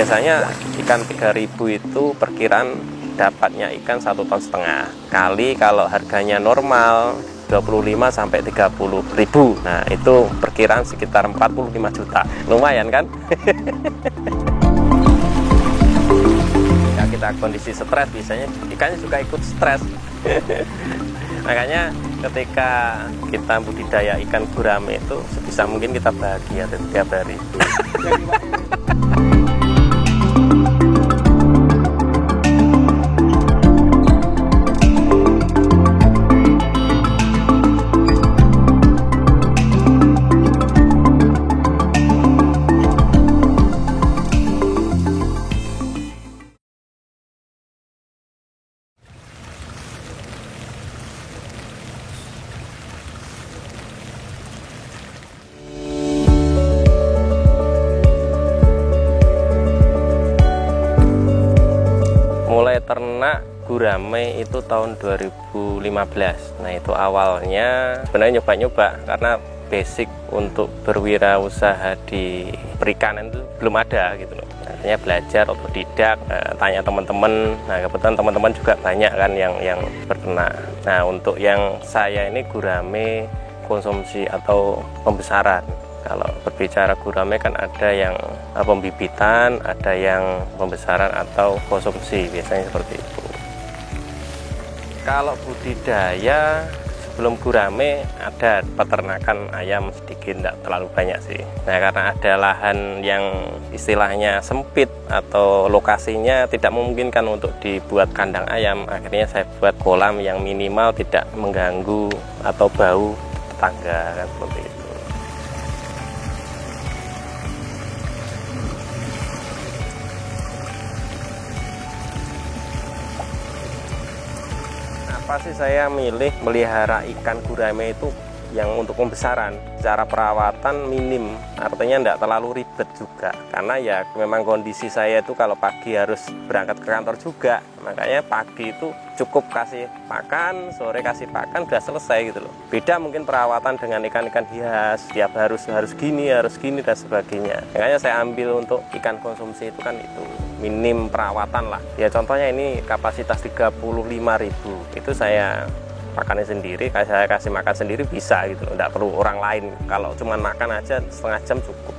biasanya ikan 3.000 itu perkiraan dapatnya ikan 1,5 ton. Kali kalau harganya normal 25 sampai 30.000. Nah, itu perkiraan sekitar 45 juta. Lumayan kan? Ya, kita kondisi stres biasanya ikannya juga ikut stres. Makanya ketika kita budidaya ikan gurame itu sebisa mungkin kita bahagia setiap hari. Mulai ternak gurame itu tahun 2015. Nah, itu awalnya sebenarnya nyoba-nyoba karena basic untuk berwirausaha di perikanan itu belum ada gitu loh. Akhirnya belajar otodidak, tanya teman-teman. Nah, kebetulan teman-teman juga banyak kan yang berternak. Nah, untuk yang saya ini gurame konsumsi atau pembesaran. Kalau berbicara gurame kan ada yang pembibitan, ada yang pembesaran atau konsumsi, biasanya seperti itu. Kalau budidaya sebelum gurame ada peternakan ayam sedikit, tidak terlalu banyak sih. Nah, karena ada lahan yang istilahnya sempit atau lokasinya tidak memungkinkan untuk dibuat kandang ayam, akhirnya saya buat kolam yang minimal tidak mengganggu atau bau tetangga kan seperti itu. Apa sih saya milih melihara ikan gurame itu yang untuk pembesaran? Secara perawatan minim, artinya tidak terlalu ribet juga. Karena ya memang kondisi saya itu kalau pagi harus berangkat ke kantor juga, makanya pagi itu cukup kasih pakan, sore kasih pakan, udah selesai gitu loh. Beda mungkin perawatan dengan ikan-ikan hias, tiap harus gini dan sebagainya. Makanya saya ambil untuk ikan konsumsi itu kan itu minim perawatan lah. Ya contohnya ini kapasitas 35.000, itu saya pakannya sendiri, saya kasih makan sendiri bisa gitu loh, tidak perlu orang lain. Kalau cuma makan aja setengah jam cukup.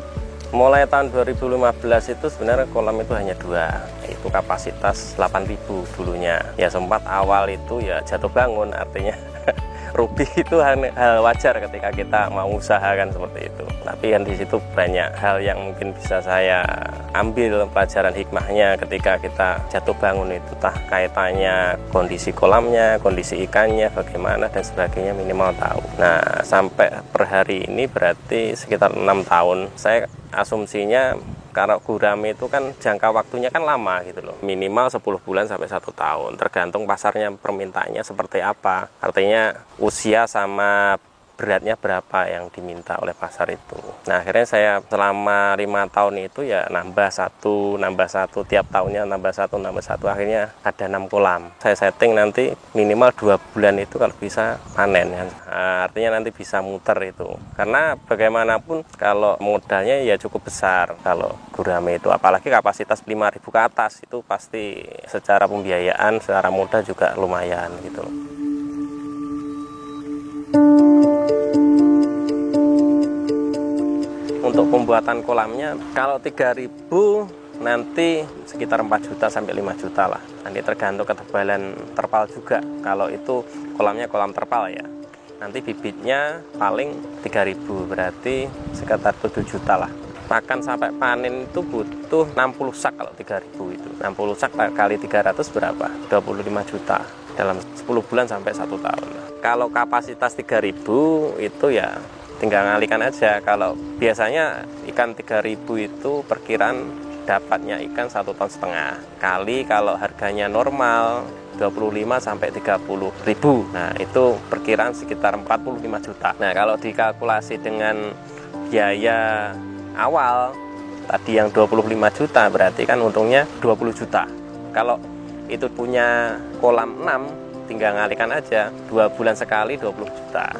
Mulai tahun 2015 itu sebenarnya kolam itu hanya 2, itu kapasitas 8.000 dulunya. Ya sempat awal itu ya jatuh bangun, artinya rugi itu hal wajar ketika kita mau usahakan seperti itu. Tapi kan di situ banyak hal yang mungkin bisa saya ambil pelajaran hikmahnya ketika kita jatuh bangun itu, tah kaitannya kondisi kolamnya, kondisi ikannya bagaimana dan sebagainya minimal tahu. Nah, sampai per hari ini berarti sekitar 6 tahun. Saya asumsinya kalau gurame itu kan jangka waktunya kan lama gitu loh, minimal 10 bulan sampai 1 tahun, tergantung pasarnya permintaannya seperti apa, artinya usia sama beratnya berapa yang diminta oleh pasar itu. Nah, akhirnya saya selama 5 tahun itu ya nambah satu, tiap tahunnya nambah satu, akhirnya ada 6 kolam. Saya setting nanti minimal 2 bulan itu kalau bisa panen ya. Nah, artinya nanti bisa muter itu. Karena bagaimanapun kalau modalnya ya cukup besar kalau gurame itu, apalagi kapasitas 5.000 ke atas itu pasti secara pembiayaan, secara modal juga lumayan gitu loh. Untuk pembuatan kolamnya kalau 3.000 nanti sekitar 4 juta sampai 5 juta lah. Nanti tergantung ketebalan terpal juga. Kalau itu kolamnya kolam terpal ya, nanti bibitnya paling 3.000, berarti sekitar 7 juta lah. Pakan sampai panen itu butuh 60 sak kalau 3.000 itu. 60 sak kali 300 berapa? 25 juta dalam 10 bulan sampai 1 tahun. Kalau kapasitas 3.000 itu ya tinggal ngalihkan aja. Kalau biasanya ikan 3.000 itu perkiraan dapatnya ikan 1,5 ton. Kali kalau harganya normal 25 sampai 30.000. Nah, itu perkiraan sekitar 45 juta. Nah, kalau dikalkulasi dengan biaya awal tadi yang 25 juta, berarti kan untungnya 20 juta. Kalau itu punya kolam 6, tinggal ngalihkan aja, 2 bulan sekali 20 juta.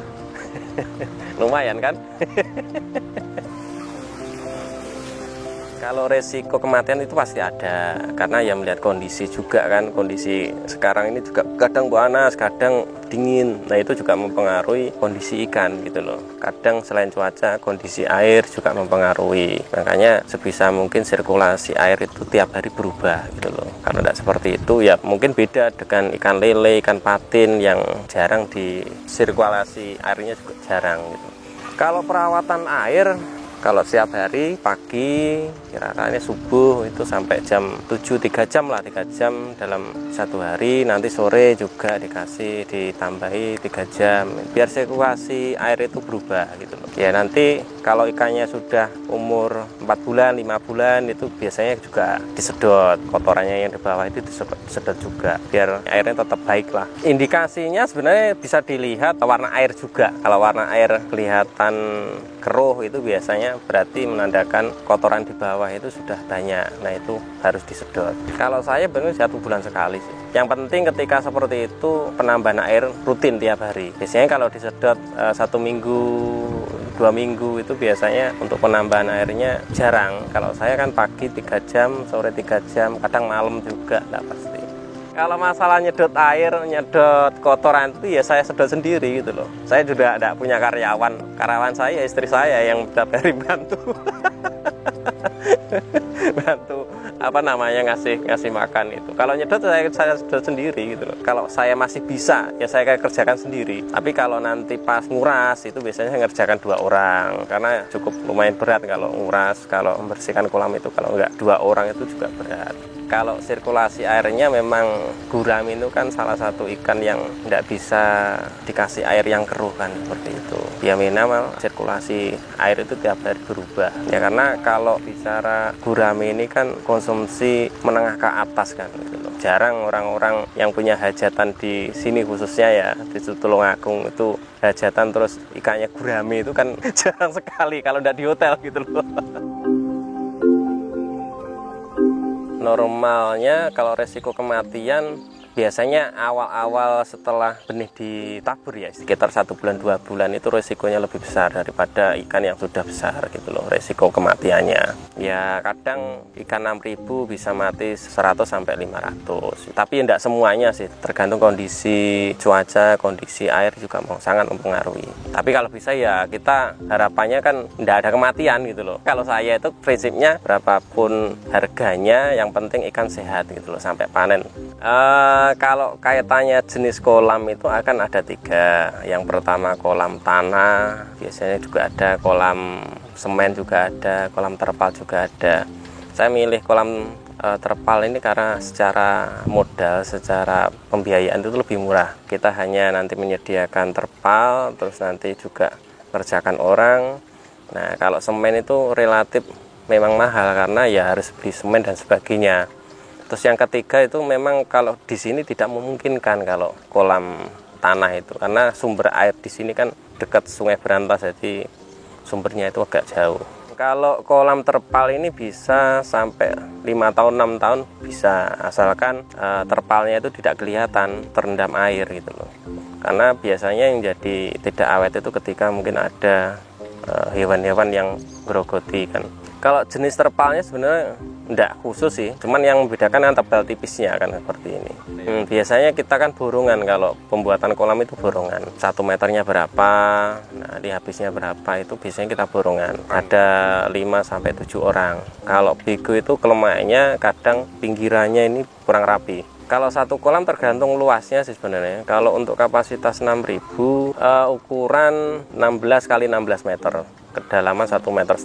Lumayan kan? Kalau resiko kematian itu pasti ada, karena ya melihat kondisi juga kan, kondisi sekarang ini juga kadang panas, kadang dingin. Nah itu juga mempengaruhi kondisi ikan gitu loh. Kadang selain cuaca, kondisi air juga mempengaruhi. Makanya sebisa mungkin sirkulasi air itu tiap hari berubah gitu loh. Kalau tidak seperti itu ya mungkin beda dengan ikan lele, ikan patin yang jarang di sirkulasi airnya juga jarang gitu. Kalau perawatan air, kalau setiap hari pagi kira-kira subuh itu sampai jam 7, 3 jam lah, 3 jam dalam satu hari. Nanti sore juga ditambahi 3 jam biar sirkulasi air itu berubah gitu loh. Ya nanti kalau ikannya sudah umur 4 bulan, 5 bulan itu biasanya juga disedot, kotorannya yang di bawah itu disedot juga biar airnya tetap baik lah. Indikasinya sebenarnya bisa dilihat warna air juga. Kalau warna air kelihatan keruh itu biasanya berarti menandakan kotoran di bawah itu sudah banyak. Nah itu harus disedot. Kalau saya benar 1 bulan sekali sih. Yang penting ketika seperti itu penambahan air rutin tiap hari. Biasanya kalau disedot 1 minggu, 2 minggu itu biasanya untuk penambahan airnya jarang. Kalau saya kan pagi 3 jam, sore 3 jam, kadang malam juga, tidak pasti. Kalau masalah nyedot air, nyedot kotoran itu ya saya sedot sendiri gitu loh. Saya juga tidak punya karyawan. Karyawan saya istri saya yang tiap hari bantu. Bantu ngasih makan itu. Kalau nyedot saya sedot sendiri gitu loh. Kalau saya masih bisa ya saya kerjakan sendiri. Tapi kalau nanti pas nguras itu biasanya saya ngerjakan 2 orang karena cukup lumayan berat kalau nguras, kalau membersihkan kolam itu kalau enggak 2 orang itu juga berat. Kalau sirkulasi airnya memang gurami itu kan salah satu ikan yang tidak bisa dikasih air yang keruh kan, seperti itu. Ya minimal sirkulasi air itu tiap hari berubah. Ya karena kalau bicara gurami ini kan konsumsi menengah ke atas kan gitu loh. Jarang orang-orang yang punya hajatan di sini khususnya ya di Tulungagung itu hajatan terus ikannya gurami itu kan jarang sekali kalau tidak di hotel gitu loh. Normalnya kalau resiko kematian biasanya awal-awal setelah benih ditabur ya sekitar 1 bulan 2 bulan itu resikonya lebih besar daripada ikan yang sudah besar gitu loh, resiko kematiannya. Ya kadang ikan 6.000 bisa mati 100 sampai 500. Tapi tidak semuanya sih, tergantung kondisi cuaca, kondisi air juga sangat mempengaruhi. Tapi kalau bisa ya kita harapannya kan tidak ada kematian gitu loh. Kalau saya itu prinsipnya berapapun harganya yang penting ikan sehat gitu loh sampai panen. Kalau kaitannya jenis kolam itu akan ada 3. Yang pertama kolam tanah, biasanya juga ada kolam semen juga ada, kolam terpal juga ada. Saya milih kolam terpal ini karena secara modal, secara pembiayaan itu lebih murah. Kita hanya nanti menyediakan terpal, terus nanti juga kerjakan orang. Nah kalau semen itu relatif memang mahal karena ya harus beli semen dan sebagainya. Terus yang ketiga itu memang kalau di sini tidak memungkinkan kalau kolam tanah itu karena sumber air di sini kan dekat Sungai Berantas, jadi sumbernya itu agak jauh. Kalau kolam terpal ini bisa sampai 5 tahun 6 tahun bisa, asalkan terpalnya itu tidak kelihatan terendam air gitu loh. Karena biasanya yang jadi tidak awet itu ketika mungkin ada hewan-hewan yang grogoti kan. Kalau jenis terpalnya sebenarnya tidak khusus sih, cuman yang membedakan kan tebal tipisnya kan seperti ini. Biasanya kita kan borongan, kalau pembuatan kolam itu borongan. 1 meternya berapa, nah di habisnya berapa itu biasanya kita borongan. Ada 5-7 orang. Kalau bego itu kelemahannya kadang pinggirannya ini kurang rapi. Kalau satu kolam tergantung luasnya sih sebenarnya. Kalau untuk kapasitas 6.000 ukuran 16 kali 16 meter, kedalaman 1,5 meter.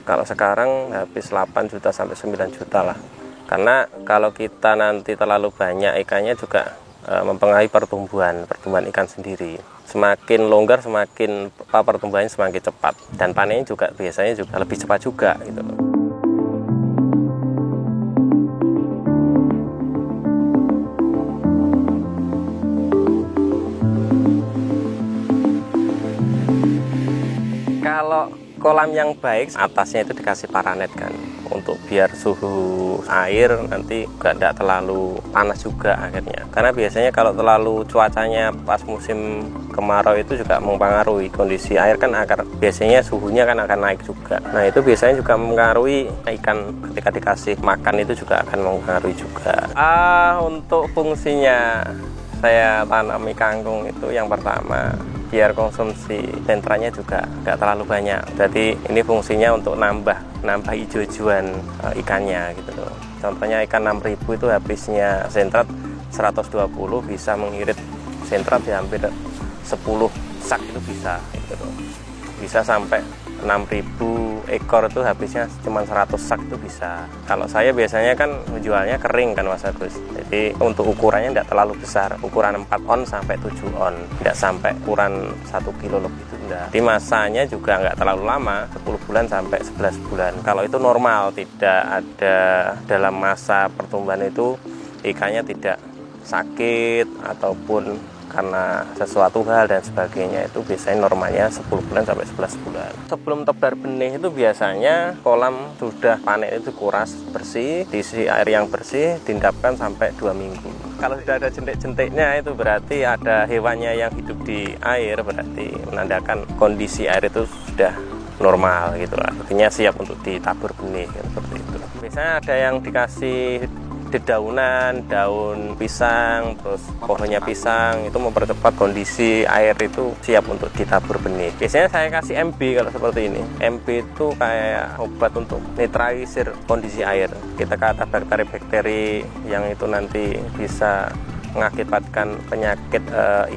Kalau sekarang habis 8 juta sampai 9 juta lah. Karena kalau kita nanti terlalu banyak ikannya juga mempengaruhi pertumbuhan ikan sendiri. Semakin longgar semakin pertumbuhannya semakin cepat dan panennya juga biasanya juga lebih cepat juga gitu loh. Kalau kolam yang baik atasnya itu dikasih paranet kan untuk biar suhu air nanti nggak terlalu panas juga akhirnya. Karena biasanya kalau terlalu cuacanya pas musim kemarau itu juga mempengaruhi kondisi air kan, biasanya suhunya kan akan naik juga. Nah itu biasanya juga mempengaruhi ikan ketika dikasih makan, itu juga akan mempengaruhi juga. Untuk fungsinya saya tanami kangkung itu yang pertama biar konsumsi sentranya juga nggak terlalu banyak. Jadi ini fungsinya untuk nambah hijau-hijauan ikannya gitu loh. Contohnya ikan 6.000 itu habisnya sentrat 120 bisa mengirit sentrat ya hampir 10 sak itu bisa gitu loh. Bisa sampai 6.000 ekor itu habisnya cuma 100 sak itu bisa. Kalau saya biasanya kan menjualnya kering kan Mas Agus. Jadi untuk ukurannya tidak terlalu besar, ukuran 4 on sampai 7 on, tidak sampai ukuran 1 kilo lebih itu enggak. Jadi masanya juga nggak terlalu lama, 10 bulan sampai 11 bulan. Kalau itu normal, tidak ada dalam masa pertumbuhan itu ikannya tidak sakit ataupun karena sesuatu hal dan sebagainya, itu biasanya normalnya 10 bulan sampai 11 bulan. Sebelum tebar benih itu biasanya kolam sudah panen itu kuras bersih, diisi air yang bersih, diendapkan sampai 2 minggu. Kalau sudah ada jentik-jentiknya itu berarti ada hewannya yang hidup di air, berarti menandakan kondisi air itu sudah normal gitu lah. Artinya siap untuk ditabur benih seperti itu. Biasanya ada yang dikasih dedaunan, daun pisang, terus pohonnya pisang, itu mempercepat kondisi air itu siap untuk ditabur benih. Biasanya saya kasih MB kalau seperti ini. MB itu kayak obat untuk netralisir kondisi air. Kita kata bakteri-bakteri yang itu nanti bisa mengakibatkan penyakit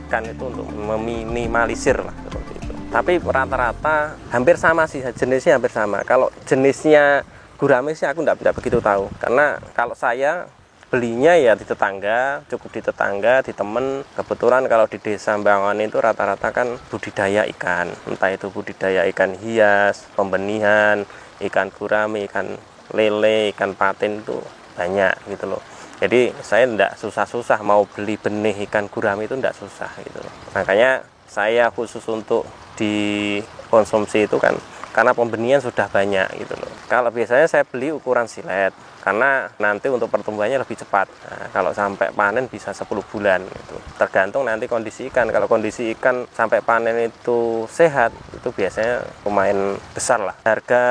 ikan itu untuk meminimalisir lah seperti itu. Tapi rata-rata hampir sama sih, jenisnya hampir sama. Kalau jenisnya gurame sih aku enggak begitu tahu, karena kalau saya belinya ya di tetangga, cukup di tetangga, di temen. Kebetulan kalau di desa Bangon itu rata-rata kan budidaya ikan, entah itu budidaya ikan hias, pembenihan, ikan gurame, ikan lele, ikan patin itu banyak gitu loh. Jadi saya enggak susah-susah mau beli benih ikan gurame, itu enggak susah gitu loh. Makanya saya khusus untuk dikonsumsi itu kan karena pembenihan sudah banyak gitu loh. Kalau biasanya saya beli ukuran silet, karena nanti untuk pertumbuhannya lebih cepat. Nah, kalau sampai panen bisa 10 bulan gitu. Tergantung nanti kondisi ikan. Kalau kondisi ikan sampai panen itu sehat, itu biasanya lumayan besar lah. Harga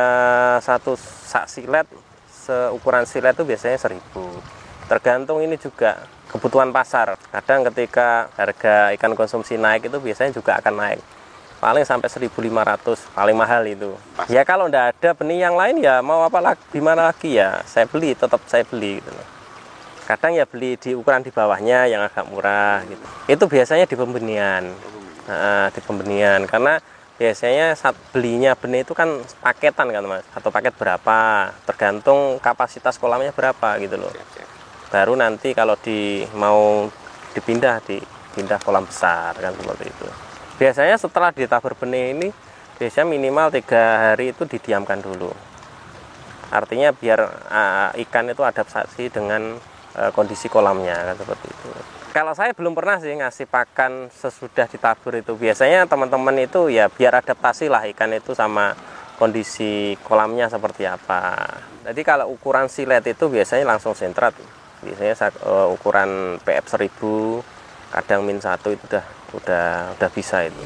satu sak silet, seukuran silet itu biasanya 1.000. Tergantung ini juga kebutuhan pasar. Kadang ketika harga ikan konsumsi naik itu biasanya juga akan naik. Paling sampai 1.500, paling mahal itu. Ya kalau enggak ada benih yang lain ya mau apa lagi, gimana lagi ya, saya beli, tetap saya beli gitu loh. Kadang ya beli di ukuran di bawahnya yang agak murah gitu. Itu biasanya di pembenihan. Di pembenihan, karena biasanya saat belinya benih itu kan paketan kan Mas, atau paket berapa, tergantung kapasitas kolamnya berapa gitu loh. Baru nanti kalau mau dipindah kolam besar kan seperti itu. Biasanya setelah ditabur benih ini, biasanya minimal 3 hari itu didiamkan dulu. Artinya biar ikan itu adaptasi dengan kondisi kolamnya kan seperti itu. Kalau saya belum pernah sih ngasih pakan sesudah ditabur itu. Biasanya teman-teman itu ya biar adaptasi lah ikan itu sama kondisi kolamnya seperti apa. Jadi kalau ukuran silet itu biasanya langsung sentrat. Biasanya ukuran PF 1000, kadang min 1 itu udah bisa itu.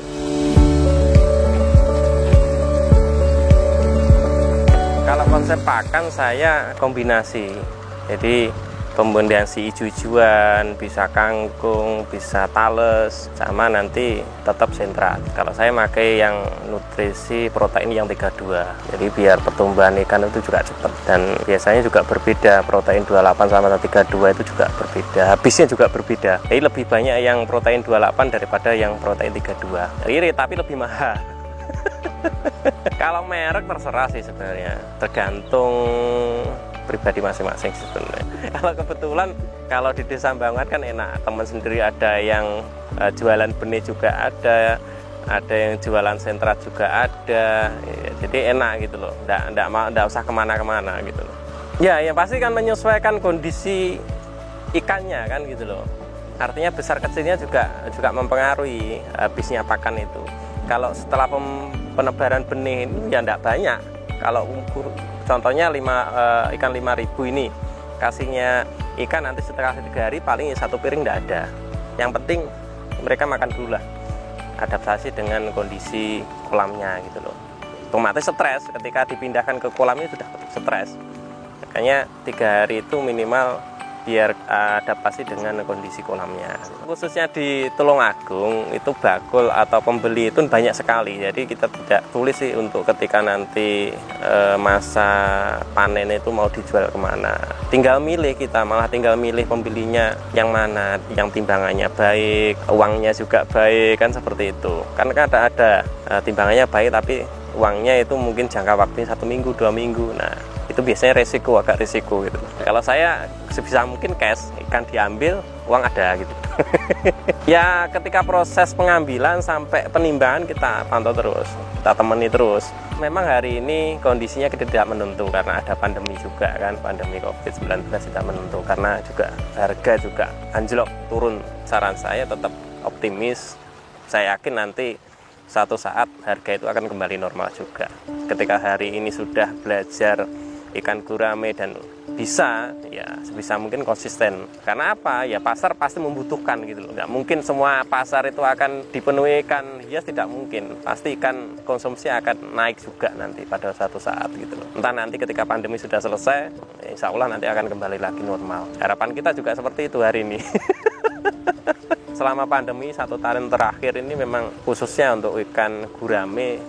Kalau konsep pakan saya kombinasi, jadi kombinasi hijau-hijauan, bisa kangkung, bisa tales, sama nanti tetap sentrat. Kalau saya pakai yang nutrisi protein yang 32, jadi biar pertumbuhan ikan itu juga cepat. Dan biasanya juga berbeda, protein 28 sama 32 itu juga berbeda, habisnya juga berbeda. Jadi lebih banyak yang protein 28 daripada yang protein 32. Irit tapi lebih mahal. Kalau merek terserah sih sebenarnya, tergantung pribadi masing-masing sebenarnya. Kalau kebetulan kalau di Desa Bangun kan enak, teman sendiri ada yang jualan benih juga ada yang jualan sentrat juga ada, ya, jadi enak gitu loh, nggak usah kemana-kemana gitu loh. Ya yang pasti kan menyesuaikan kondisi ikannya kan gitu loh. Artinya besar kecilnya juga mempengaruhi habisnya pakan itu. Kalau setelah penebaran benih ini ya enggak banyak. Kalau contohnya ikan 5.000 ini, kasihnya ikan nanti setelah 3 hari paling 1 piring tidak ada. Yang penting mereka makan dulu lah, adaptasi dengan kondisi kolamnya gitu loh. Otomatis stres ketika dipindahkan ke kolamnya sudah stres. Makanya 3 hari itu minimal biar adaptasi dengan kondisi kolamnya. Khususnya di Tulungagung itu bakul atau pembeli itu banyak sekali. Jadi kita tidak tulis sih untuk ketika nanti masa panen itu mau dijual kemana. Tinggal milih kita, malah tinggal milih pembelinya yang mana, yang timbangannya baik, uangnya juga baik, kan seperti itu. Kan ada timbangannya baik tapi uangnya itu mungkin jangka waktunya 1 minggu, 2 minggu. Nah itu biasanya agak resiko gitu. Kalau saya sebisa mungkin cash, ikan diambil, uang ada gitu. Ya ketika proses pengambilan sampai penimbangan kita pantau terus, kita temani terus. Memang hari ini kondisinya kita tidak menentu karena ada pandemi juga kan, pandemi COVID-19 tidak menentu karena juga harga juga anjlok turun. Saran saya tetap optimis, saya yakin nanti suatu saat harga itu akan kembali normal juga. Ketika hari ini sudah belajar ikan gurame dan bisa ya sebisa mungkin konsisten. Karena apa? Ya pasar pasti membutuhkan gitu loh. Nggak mungkin semua pasar itu akan dipenuhi ikan hias, tidak mungkin. Pasti ikan konsumsi akan naik juga nanti pada suatu saat gitu loh. Entah nanti ketika pandemi sudah selesai, insya Allah nanti akan kembali lagi normal. Harapan kita juga seperti itu hari ini. Selama pandemi 1 tahun terakhir ini memang khususnya untuk ikan gurame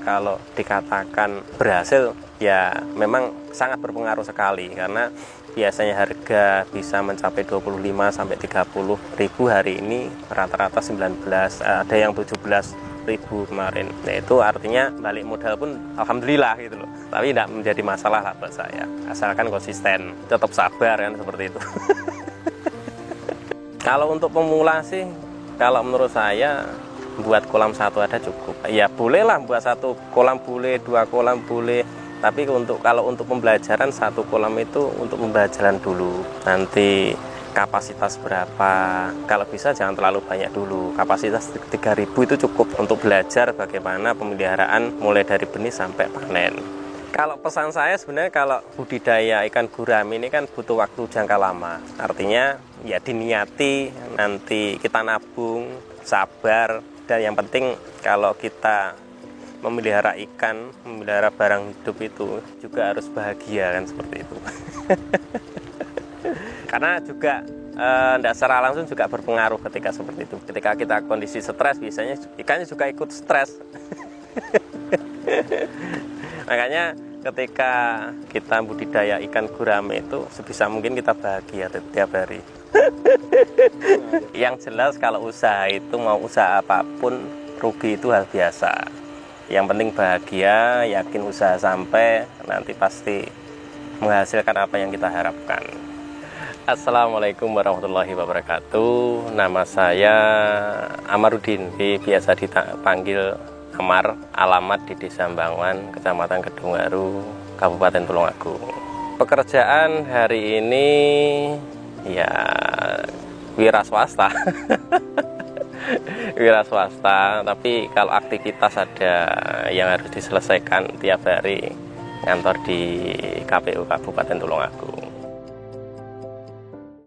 kalau dikatakan berhasil ya memang sangat berpengaruh sekali karena biasanya harga bisa mencapai 25 sampai 30 ribu, hari ini rata-rata 19, ada yang 17 ribu kemarin. Nah itu artinya balik modal pun alhamdulillah gitu loh. Tapi tidak menjadi masalah lah buat saya, asalkan konsisten, tetap sabar kan seperti itu. Kalau untuk pemula sih, kalau menurut saya buat kolam 1 ada cukup. Ya bolehlah buat 1 kolam boleh, 2 kolam boleh. Tapi kalau untuk pembelajaran 1 kolam itu untuk pembelajaran dulu. Nanti kapasitas berapa? Kalau bisa jangan terlalu banyak dulu. Kapasitas 3.000 itu cukup untuk belajar bagaimana pemeliharaan mulai dari benih sampai panen. Kalau pesan saya sebenarnya kalau budidaya ikan gurame ini kan butuh waktu jangka lama. Artinya ya diniati, nanti kita nabung, sabar, dan yang penting kalau kita memelihara ikan, memelihara barang hidup itu juga harus bahagia kan seperti itu. Karena juga tidak secara langsung juga berpengaruh ketika seperti itu. Ketika kita kondisi stres, biasanya ikannya juga ikut stres. Makanya ketika kita budidaya ikan gurame itu sebisa mungkin kita bahagia tiap hari. Yang jelas kalau usaha itu mau usaha apapun, rugi itu hal biasa. Yang penting bahagia, yakin usaha sampai nanti pasti menghasilkan apa yang kita harapkan. Assalamualaikum warahmatullahi wabarakatuh. Nama saya Amarudin, biasa dipanggil Amar. Alamat di Desa Banguan, Kecamatan Kedungwaru, Kabupaten Tulungagung. Pekerjaan hari ini ya wira swasta. Wira swasta, tapi kalau aktivitas ada yang harus diselesaikan tiap hari, ngantor di KPU Kabupaten Tulungagung.